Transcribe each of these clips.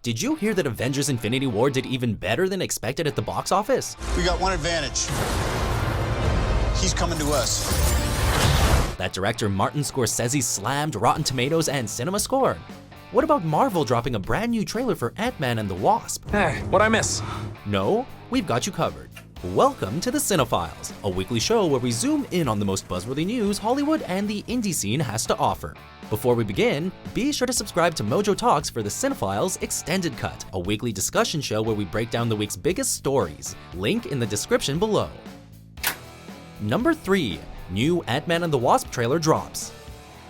Did you hear that Avengers Infinity War did even better than expected at the box office? We got one advantage. He's coming to us. That director Martin Scorsese slammed Rotten Tomatoes and CinemaScore. What about Marvel dropping a brand new trailer for AntMan and the Wasp? Hey, what'd I miss? No, we've got you covered. Welcome to the CineFiles, a weekly show where we zoom in on the most buzzworthy news Hollywood and the indie scene has to offer. Before we begin, be sure to subscribe to Mojo Talks for the CineFiles Extended Cut, a weekly discussion show where we break down the week's biggest stories. Link in the description below. Number 3. New AntMan and the Wasp trailer drops.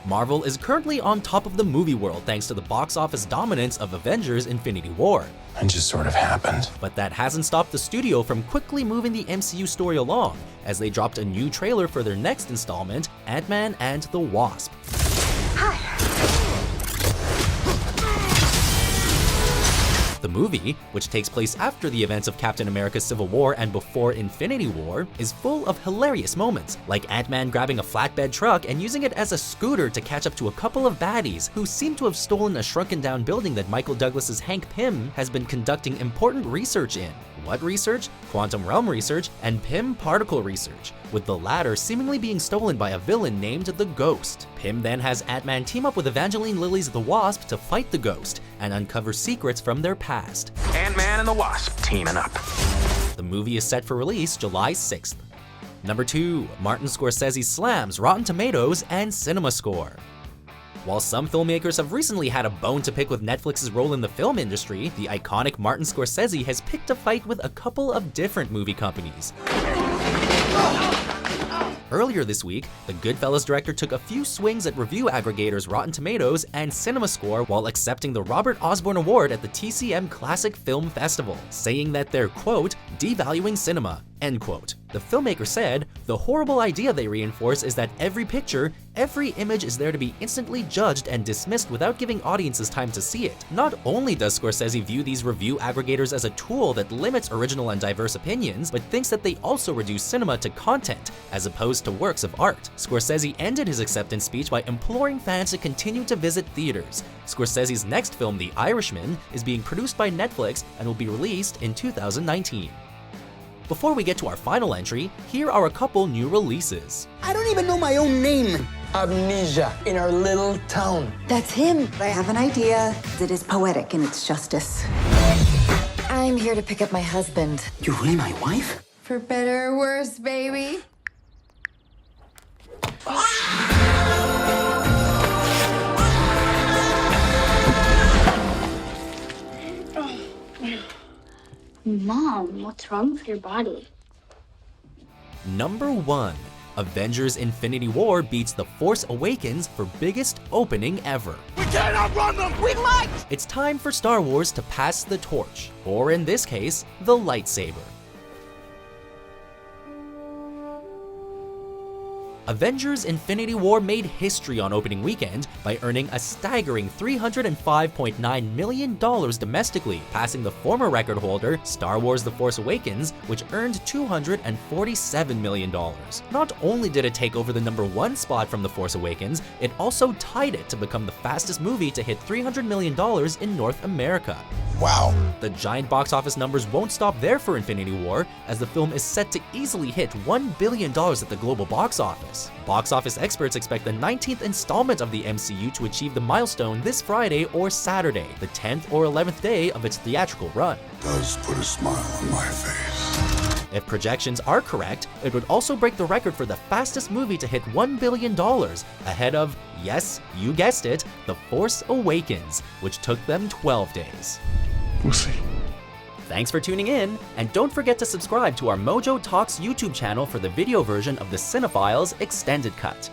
Marvel is currently on top of the movie world thanks to the box office dominance of Avengers Infinity War. It just sort of happened. But that hasn't stopped the studio from quickly moving the MCU story along, as they dropped a new trailer for their next installment, AntMan and the Wasp. The movie, which takes place after the events of Captain America's Civil War and before Infinity War, is full of hilarious moments, like Ant-Man grabbing a flatbed truck and using it as a scooter to catch up to a couple of baddies who seem to have stolen a shrunken-down building that Michael Douglas's Hank Pym has been conducting important research in. What research? Quantum realm research and Pym particle research, with the latter seemingly being stolen by a villain named the Ghost. Pym then has Ant-Man team up with Evangeline Lilly's The Wasp to fight the Ghost and uncover secrets from their past. Ant-Man and the Wasp teaming up. The movie is set for release July 6th. Number 2. Martin Scorsese slams Rotten Tomatoes and CinemaScore. While some filmmakers have recently had a bone to pick with Netflix's role in the film industry, the iconic Martin Scorsese has picked a fight with a couple of different movie companies. Earlier this week, the Goodfellas director took a few swings at review aggregators Rotten Tomatoes and CinemaScore while accepting the Robert Osborne Award at the TCM Classic Film Festival, saying that they're, quote, devaluing cinema, end quote. The filmmaker said, the horrible idea they reinforce is that every picture, every image is there to be instantly judged and dismissed without giving audiences time to see it. Not only does Scorsese view these review aggregators as a tool that limits original and diverse opinions, but thinks that they also reduce cinema to content, as opposed to works of art. Scorsese ended his acceptance speech by imploring fans to continue to visit theaters. Scorsese's next film, The Irishman, is being produced by Netflix and will be released in 2019. Before we get to our final entry, here are a couple new releases. I don't even know my own name. Amnesia in our little town. That's him. I have an idea that is poetic in its justice. I'm here to pick up my husband. You're really my wife? For better or worse, baby. Mom, what's wrong with your body? Number 1. Avengers Infinity War beats The Force Awakens for biggest opening ever. We can't outrun them! We might! It's time for Star Wars to pass the torch, or in this case, the lightsaber. Avengers Infinity War made history on opening weekend by earning a staggering $305.9 million domestically, passing the former record holder, Star Wars The Force Awakens, which earned $247 million. Not only did it take over the number 1 spot from The Force Awakens, it also tied it to become the fastest movie to hit $300 million in North America. Wow. The giant box office numbers won't stop there for Infinity War, as the film is set to easily hit $1 billion at the global box office. Box office experts expect the 19th installment of the MCU to achieve the milestone this Friday or Saturday, the 10th or 11th day of its theatrical run. Does put a smile on my face. If projections are correct, it would also break the record for the fastest movie to hit $1 billion, ahead of, yes, you guessed it, The Force Awakens, which took them 12 days. We'll see. Thanks for tuning in, and don't forget to subscribe to our Mojo Talks YouTube channel for the video version of the CineFiles Extended Cut.